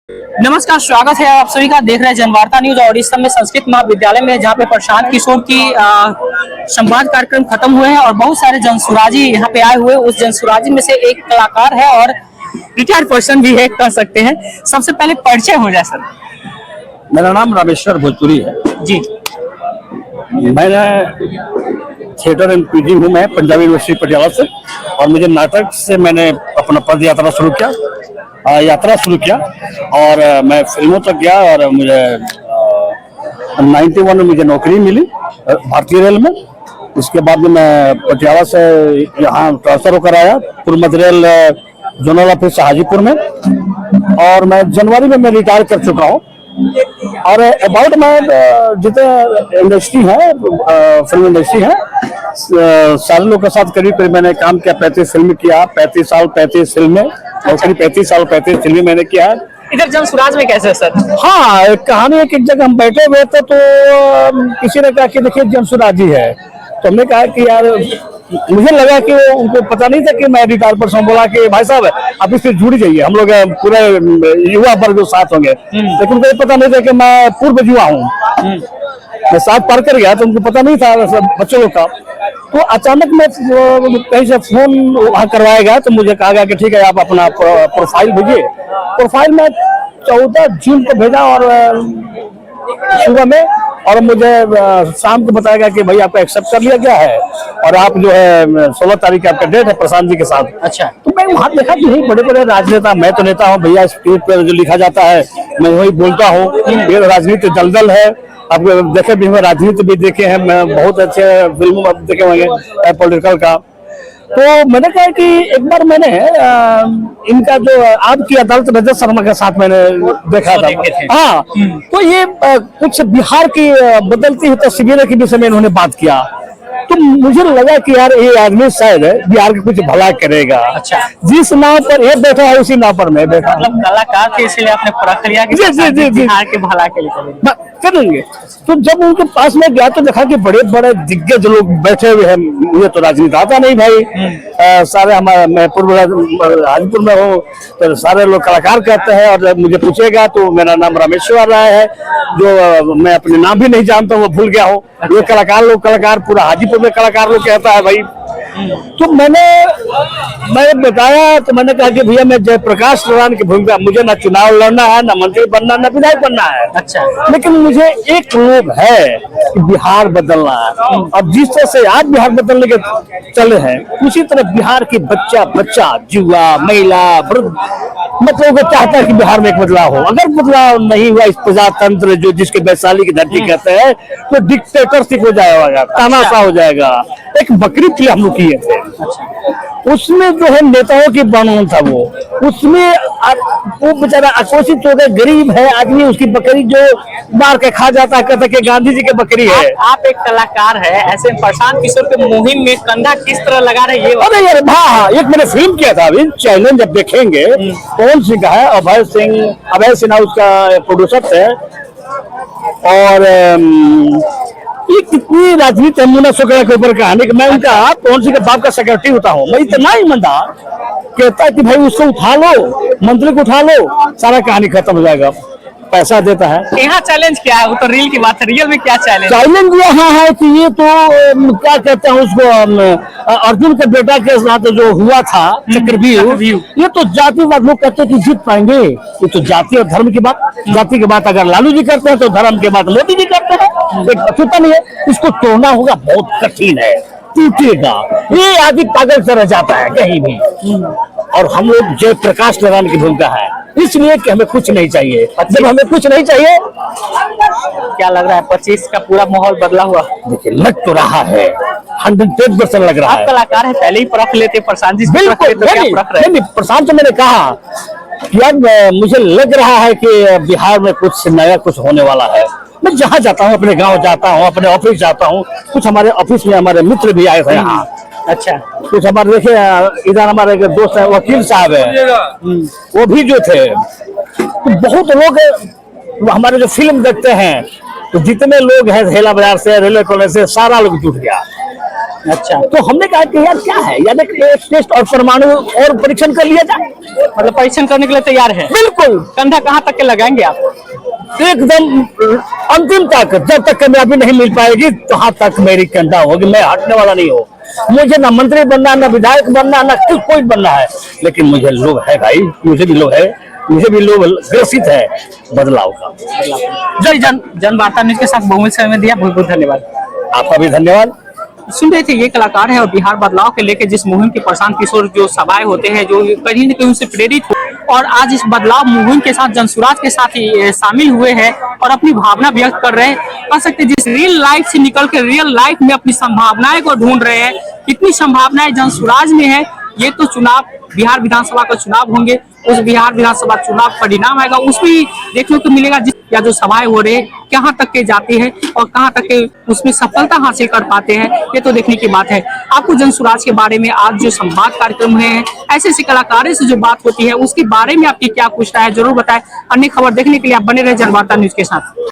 नमस्कार, स्वागत है आप सभी का। देख रहे हैं जनवार्ता न्यूज और इस समय संस्कृत महाविद्यालय में जहां पे प्रशांत किशोर की संवाद कार्यक्रम खत्म हुए हैं और बहुत सारे जनसुराजी यहाँ पे आए हुए। उस जनसुराजी में से एक कलाकार है और रिटायर्ड पर्सन भी है, कह सकते हैं। सबसे पहले परिचय हो जाए सर। मेरा नाम रामेश्वर भोजपुरी है जी। मैंने थिएटर एंड पीजी हूँ मैं पंजाबी यूनिवर्सिटी पटियाला से, और मुझे नाटक से मैंने अपना पद यात्रा शुरू किया और मैं फिल्मों तक गया और मुझे 91 में मुझे नौकरी मिली भारतीय रेल में। उसके बाद में मैं पटियाला से यहाँ ट्रांसफर होकर आया पूर्व मध्य रेल जोनल ऑफिस हाजीपुर में, और मैं जनवरी में मैं रिटायर कर चुका हूँ। और अबाउट मैं जितने इंडस्ट्री है, फिल्म इंडस्ट्री है, सारे लोग के साथ करीब मैंने काम किया। 35 फिल्म किया, 35 साल 35 फिल्में, और करीब 35 साल 35 फिल्में मैंने किया है। इधर जनसुराज में कैसे सर? हाँ, एक कहानी है कि एक जगह हम बैठे हुए थे तो किसी ने कहा कि देखिए जनसुराजी है, तो हमने कहा कि यार मुझे लगा कि उनको पता नहीं था कि मैं रिटायर पर्सन। बोला कि भाई साहब आप इससे जुड़ जाइए, हम लोग पूरे युवा वर्ग साथ होंगे। लेकिन उनको पता नहीं था कि मैं पूर्व युवा हूँ। मैं साथ पढ़ कर गया तो उनको पता नहीं था बच्चों लोग का। तो अचानक में कहीं से फोन वहाँ करवाया गया तो मुझे कहा गया कि ठीक है आप अपना प्रोफाइल भेजिए। प्रोफाइल में 14 जून को भेजा और सुबह में, और मुझे शाम को बताया गया कि भाई आपका एक्सेप्ट कर लिया गया है और आप जो है 16 तारीख का आपका डेट है प्रशांत जी के साथ। अच्छा। तो मैं वहाँ देखा कि नहीं, बड़े बड़े राजनेता, मैं तो नेता हूँ भैया, स्क्रिप्ट पर जो लिखा जाता है मैं वही बोलता हूँ। ये राजनीति दलदल है, आप देखे भी, राजनीति भी देखे हैं, मैं बहुत अच्छे फिल्मों देखे होंगे पॉलिटिकल का। तो मैंने कहा कि एक बार मैंने इनका जो आपकी अदालत रजत शर्मा के साथ मैंने देखा था। हाँ, तो ये कुछ बिहार की बदलती हुई तस्वीरें के विषय में इन्होंने बात किया। तो मुझे लगा कि यार ये आदमी शायद बिहार के कुछ भला करेगा। अच्छा। जिस नाव पर ये बैठा है उसी नाव पर मैं बैठा। मतलब कलाकार थे इसलिए आपने प्रक्रिया की बिहार के भला के लिए करेंगे। तो जब उनके पास में गया तो देखा कि बड़े बड़े दिग्गज लोग बैठे हुए हैं। मुझे तो राजनीति आता नहीं भाई। सारे हमारे, मैं पूर्व हाजीपुर में हूँ तो सारे लोग कलाकार कहते हैं, और जब मुझे पूछेगा तो मेरा नाम रामेश्वर राय है, जो मैं अपने नाम भी नहीं जानता हूँ, वो भूल गया हूँ। ये कलाकार पूरा हाजीपुर में कलाकार लोग कहता है भाई। तो मैंने बताया, तो मैंने कहा कि भैया मैं जयप्रकाश नारायण की भूमिका, मुझे ना चुनाव लड़ना है, ना मंत्री बनना, ना विधायक बनना है। अच्छा। लेकिन मुझे एक लोभ है कि बिहार बदलना है, और जिस तरह से आज बिहार बदलने के चले हैं उसी तरह बिहार की बच्चा युवा महिला वृद्ध मतलब चाहता है कि बिहार में एक बदलाव हो। अगर बदलाव नहीं हुआ, इस प्रजातंत्र जो जिसके वैशाली की धरती कहते हैं, तो डिक्टेटरशिप हो जाएगा, तानाशाह हो जाएगा। एक बकरी फिल्म हम लोग किए थे, उसमें जो है नेताओं की बनून था उसमें वो बेचारा आक्रोशित हो गया, गरीब है आदमी, उसकी बकरी जो मार के खा जाता है, कहता कि गांधी जी की बकरी है। आप एक कलाकार है, ऐसे प्रशांत किशोर के मुहिम में कंधा किस तरह लगा रहे? अरे यार हाँ, एक मैंने फिल्म किया था अभी, चैलेंज जब देखेंगे, कौन सी का है, अभय सिन्हा उसका प्रोड्यूसर थे। और ये कितनी राजनीति है मुन्ना शुक्ला के ऊपर कहानी। मैं उनका कौन सी के बाप का सेक्रेटरी होता हूँ, मैं इतना ईमानदार कहता है कि भाई उसको उठा लो, मंत्री को उठा लो, सारा कहानी खत्म हो जाएगा, पैसा देता है। यहाँ चैलेंज क्या है? वो तो रील की बात है, रियल में क्या चैलेंज यहाँ है कि ये तो क्या कहते हैं उसको, अर्जुन के बेटा के साथ जो हुआ था चक्रव्यूह, ये तो जातिवाद लोग कहते हैं कि जीत पाएंगे। ये तो जाति और धर्म की बात, जाति की बात अगर लालू जी करते हैं तो धर्म की बात मोदी जी करते हैं। एक अछूता नहीं है, इसको तोड़ना होगा, बहुत कठिन है, टूटेगा। ये आदमी पागल से रह जाता है कहीं भी। और हम लोग जयप्रकाश नारायण की भूमिका है, इसलिए कि हमें कुछ नहीं चाहिए। जब हमें कुछ नहीं चाहिए, क्या लग रहा है 25 का पूरा माहौल बदला हुआ? देखिए लग तो रहा है, 110% लग रहा है। आप कलाकार है, पहले ही परख लेते प्रशांत जी। बिल्कुल प्रशांत, मैंने कहा कि यार मुझे लग रहा है कि बिहार में कुछ नया कुछ होने वाला है। मैं जहाँ जाता हूँ, अपने गाँव जाता हूँ, अपने ऑफिस जाता हूँ, कुछ हमारे ऑफिस में हमारे मित्र भी आए थे यहाँ। अच्छा। कुछ हमारे देखिए इधर हमारे एक दोस्त है, वकील साहब है, वो भी जो थे। तो बहुत लोग हमारे जो फिल्म देखते हैं, तो जितने लोग हैं हेला बाजार से, रेलवे कॉलोनी से, सारा लोग जुट गया। अच्छा, तो हमने कहा कि यार क्या है, यार एक टेस्ट और परमाणु और परीक्षण कर लिया जाए। मतलब परीक्षण करने के लिए तैयार है। बिल्कुल कंधा कहाँ तक के लगाएंगे आप? एकदम अंतिम तक, जब तक कामयाबी नहीं मिल पाएगी वहां तक मेरी कंधा होगी, मैं हटने वाला नहीं हूँ। मुझे ना मंत्री बनना, ना विधायक बनना, ना कोई बनना है, लेकिन मुझे लोभ है भाई, मुझे भी लोभ है, मुझे भी लोभ ग्रसित है बदलाव का। जय जनवार्ता न्यूज के साथ बहुमूल्य समय दिया, बहुत बहुत धन्यवाद। आपका भी धन्यवाद। सुन रहे थे, ये कलाकार है और बिहार बदलाव के लेके जिस मुहिम के प्रशांत किशोर जो सभाएं होते हैं, जो कहीं न कहीं उनसे प्रेरित हो और आज इस बदलाव मुहिम के साथ जनसुराज के साथ ही शामिल हुए हैं और अपनी भावना व्यक्त कर रहे हैं। कह सकते हैं जिस रियल लाइफ से निकल के रियल लाइफ में अपनी संभावनाएं को ढूंढ रहे हैं। कितनी संभावनाएं जनसुराज में है, ये तो चुनाव, बिहार विधानसभा का चुनाव होंगे, उस बिहार विधानसभा चुनाव परिणाम आएगा, उसमें देखने को मिलेगा जिस या जो सभाएं हो रही है कहाँ तक के जाती है और कहाँ तक के उसमें सफलता हासिल कर पाते हैं, ये तो देखने की बात है। आपको जनसुराज के बारे में आज जो संवाद कार्यक्रम हुए हैं, ऐसे ऐसे कलाकारों से जो बात होती है उसके बारे में आपकी क्या कुछ राय है, जरूर बताएं। अन्य खबर देखने के लिए आप बने रहे जनवार्ता न्यूज के साथ।